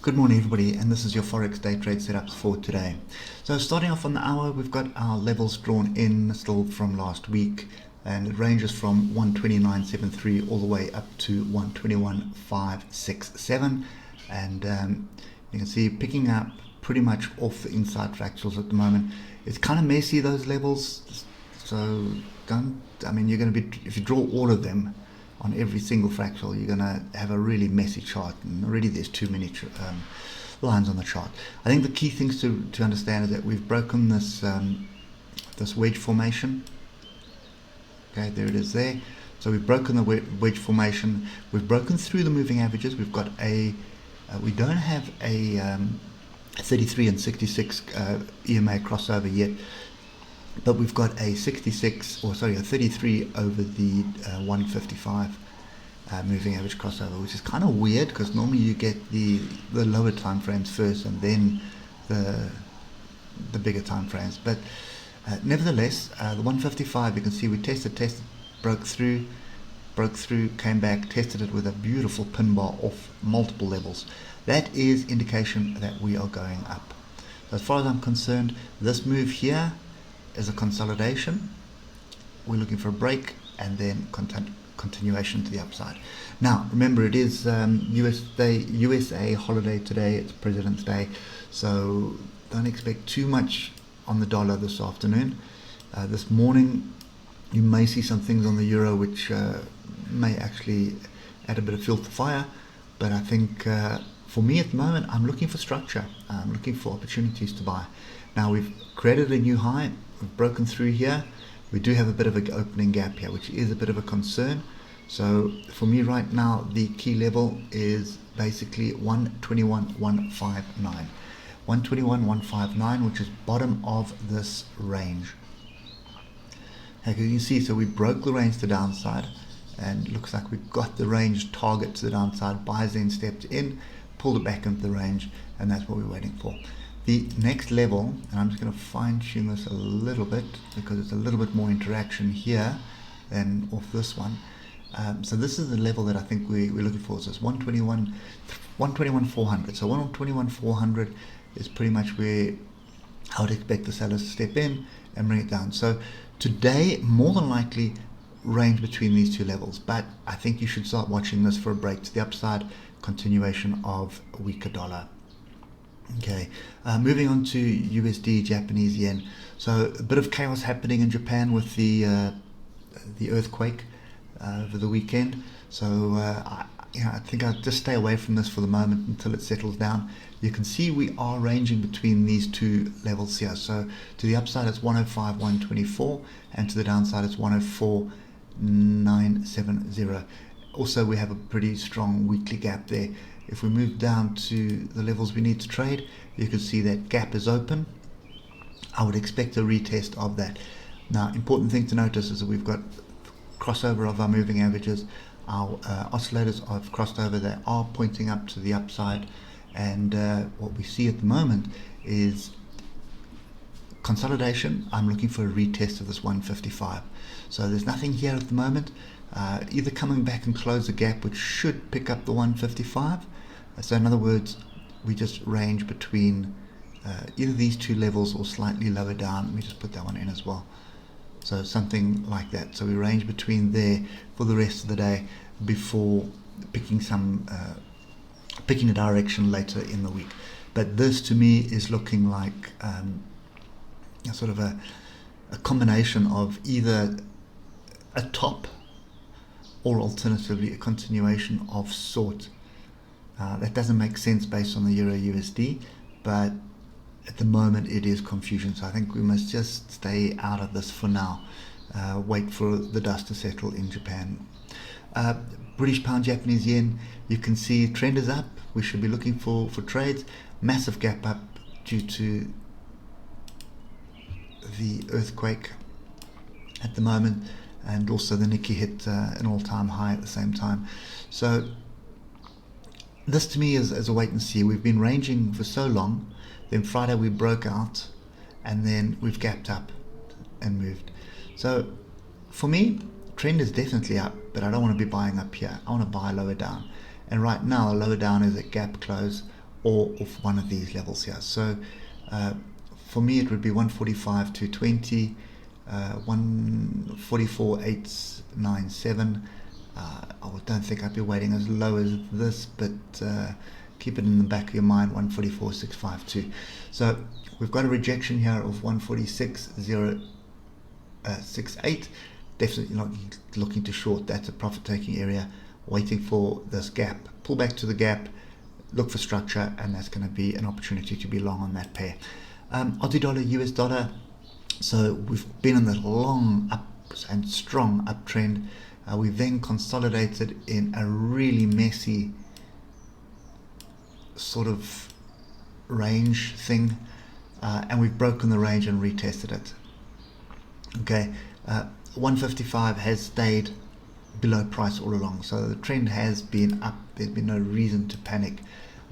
Good morning everybody, and this is your Forex day trade setups for today. So starting off on the hour, we've got our levels drawn in still from last week, and it ranges from 129.73 all the way up to 121.567, and you can see picking up pretty much off the inside fractals at the moment. It's kind of messy, those levels, so you're going to be, if you draw all of them on every single fractal, you're going to have a really messy chart, and already there's too many lines on the chart. I think the key things to understand is that we've broken this this wedge formation. Okay, there it is there. So we've broken the wedge formation. We've broken through the moving averages. We've got we don't have a 33 and 66 EMA crossover yet, but we've got a 33 over the 155 moving average crossover, which is kind of weird because normally you get the lower time frames first and then the bigger time frames. But nevertheless, the 155, you can see we tested, broke through, came back, tested it with a beautiful pin bar off multiple levels. That is indication that we are going up. So as far as I'm concerned, this move here is a consolidation. We're looking for a break and then continuation to the upside. Now remember, it is USA holiday today. It's President's Day, so don't expect too much on the dollar this afternoon. This morning you may see some things on the euro which may actually add a bit of fuel to the fire, but I think for me at the moment, I'm looking for structure. I'm looking for opportunities to buy. Now we've created a new high. We've broken through here. We do have a bit of an opening gap here, which is a bit of a concern. So for me right now, the key level is basically 121.159. 121.159, which is bottom of this range. As you can see, so we broke the range to the downside, and it looks like we've got the range target to the downside. Buyers then stepped in, pulled it back into the range, and that's what we're waiting for. The next level, and I'm just going to fine tune this a little bit because it's a little bit more interaction here than off this one. So this is the level that I think we're looking for. So it's 121.400. So 121.400 is pretty much where I would expect the sellers to step in and bring it down. So today, more than likely, range between these two levels. But I think you should start watching this for a break to the upside, continuation of a weaker dollar. Okay, moving on to USD, Japanese yen. So a bit of chaos happening in Japan with the earthquake over the weekend. So I think I'll just stay away from this for the moment until it settles down. You can see we are ranging between these two levels here. So to the upside it's 105.124, and to the downside it's 104.970. Also we have a pretty strong weekly gap there. If we move down to the levels we need to trade, you can see that gap is open. I would expect a retest of that. Now, important thing to notice is that we've got crossover of our moving averages. Our oscillators have crossed over. They are pointing up to the upside, and what we see at the moment is consolidation. I'm looking for a retest of this 155. So there's nothing here at the moment. Either coming back and close the gap, which should pick up the 155. So in other words, we just range between either these two levels or slightly lower down. Let me just put that one in as well. So something like that. So we range between there for the rest of the day before picking a direction later in the week. But this to me is looking like sort of a combination of either a top or alternatively a continuation of sort. That doesn't make sense based on the Euro USD, but at the moment it is confusion. So I think we must just stay out of this for now. Wait for the dust to settle in Japan. British pound, Japanese yen, you can see trend is up. We should be looking for trades. Massive gap up due to the earthquake at the moment, and also the Nikkei hit an all-time high at the same time. So this to me is a wait and see. We've been ranging for so long, then Friday we broke out, and then we've gapped up and moved. So for me, trend is definitely up, but I don't want to be buying up here. I want to buy lower down. And right now, lower down is a gap close or off one of these levels here. So for me it would be 145 to 20, 144.897. I don't think I'd be waiting as low as this, but keep it in the back of your mind, 144.652. So we've got a rejection here of 146.068. Definitely not looking to short. That's a profit taking area, waiting for this gap. Pull back to the gap, look for structure, and that's going to be an opportunity to be long on that pair. Aussie dollar, US dollar. So we've been on the long up and strong uptrend. We then consolidated in a really messy sort of range thing, and we've broken the range and retested it. Okay, 155 has stayed below price all along, so the trend has been up. There's been no reason to panic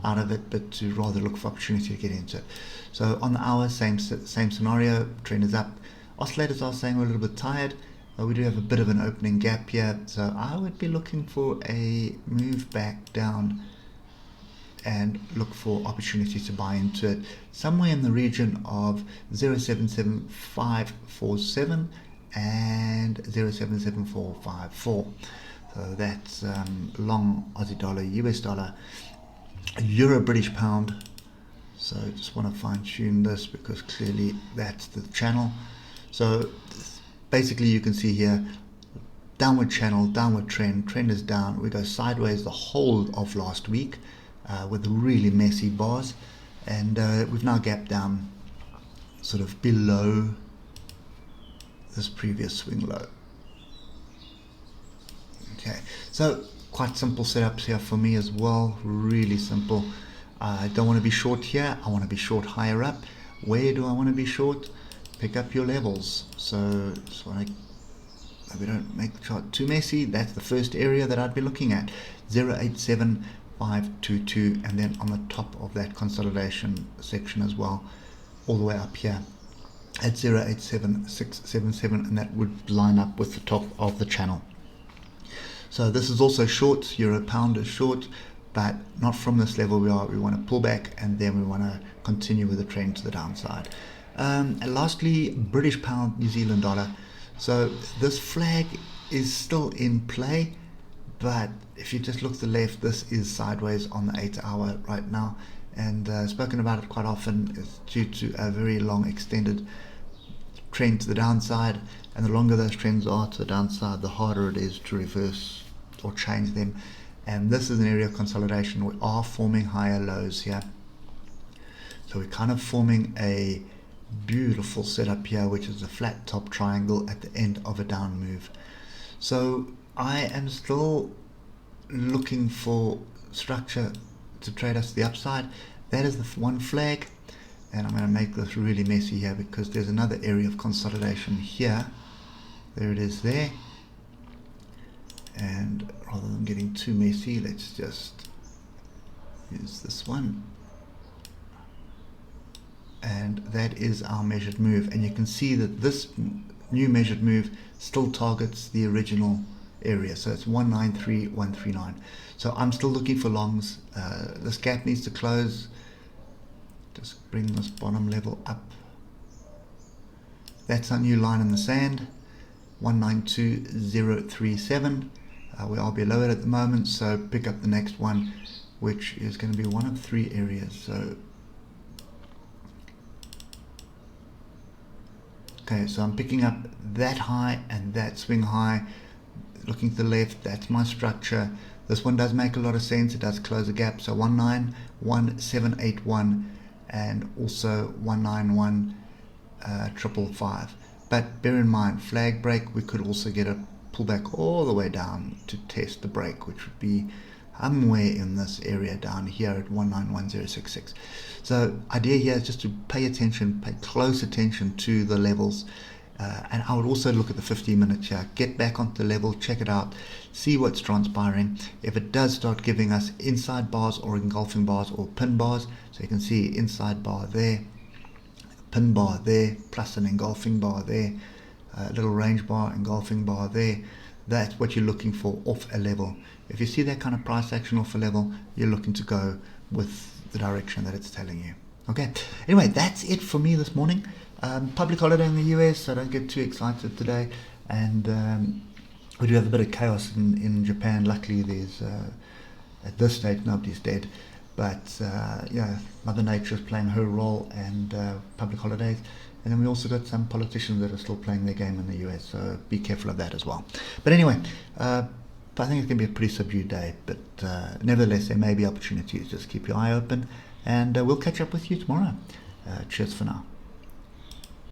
out of it, but to rather look for opportunity to get into it. So on the hour, same scenario, trend is up. Oscillators are saying we're a little bit tired. We do have a bit of an opening gap here, so I would be looking for a move back down and look for opportunity to buy into it somewhere in the region of 0.77547 and 0.77454. So that's long Aussie dollar, US dollar, Euro, British pound. So just want to fine tune this because clearly that's the channel. So basically you can see here, downward channel, downward trend is down. We go sideways the whole of last week with really messy bars, and we've now gapped down sort of below this previous swing low. Okay, so quite simple setups here for me as well, really simple. I don't want to be short here, I want to be short higher up. Where do I want to be short? Pick up your levels. So just want to, we don't make the chart too messy. That's the first area that I'd be looking at, 0.87522, and then on the top of that consolidation section as well, all the way up here at 0.87677, and that would line up with the top of the channel. So this is also short, euro pound is short, but not from this level. We want to pull back, and then we want to continue with the trend to the downside. And lastly, British pound, New Zealand dollar. So this flag is still in play, but if you just look to the left, this is sideways on the 8 hour right now, and spoken about it quite often. It's due to a very long extended trend to the downside, and the longer those trends are to the downside, the harder it is to reverse or change them. And this is an area of consolidation. We are forming higher lows here, so we're kind of forming a beautiful setup here, which is a flat top triangle at the end of a down move. So I am still looking for structure to trade us to the upside. That is the one flag, and I'm going to make this really messy here because there's another area of consolidation here. There it is there, and rather than getting too messy, let's just use this one. And that is our measured move, and you can see that this new measured move still targets the original area, so it's 193.139. So I'm still looking for longs. This gap needs to close. Just bring this bottom level up. That's our new line in the sand, 192.037. We are below it at the moment, so pick up the next one, which is going to be one of three areas. So okay, so I'm picking up that high and that swing high. Looking to the left, that's my structure. This one does make a lot of sense. It does close a gap. So 191.781 and also 191.555. But bear in mind, flag break, we could also get a pullback all the way down to test the break, which would be somewhere in this area down here at 191.066. So idea here is just to pay attention, pay close attention to the levels, and I would also look at the 15-minute here. Get back onto the level, check it out, see what's transpiring. If it does start giving us inside bars or engulfing bars or pin bars, so you can see inside bar there, pin bar there, plus an engulfing bar there, a little range bar, engulfing bar there. That's what you're looking for off a level. If you see that kind of price action off a level, you're looking to go with the direction that it's telling you. Okay. Anyway, that's it for me this morning. Public holiday in the US, so don't get too excited today. And we do have a bit of chaos in Japan. Luckily, there's at this stage nobody's dead. But yeah, Mother Nature is playing her role, and public holidays. And then we also got some politicians that are still playing their game in the US, so be careful of that as well. But anyway, I think it's going to be a pretty subdued day, but nevertheless, there may be opportunities. Just keep your eye open, and we'll catch up with you tomorrow. Cheers for now.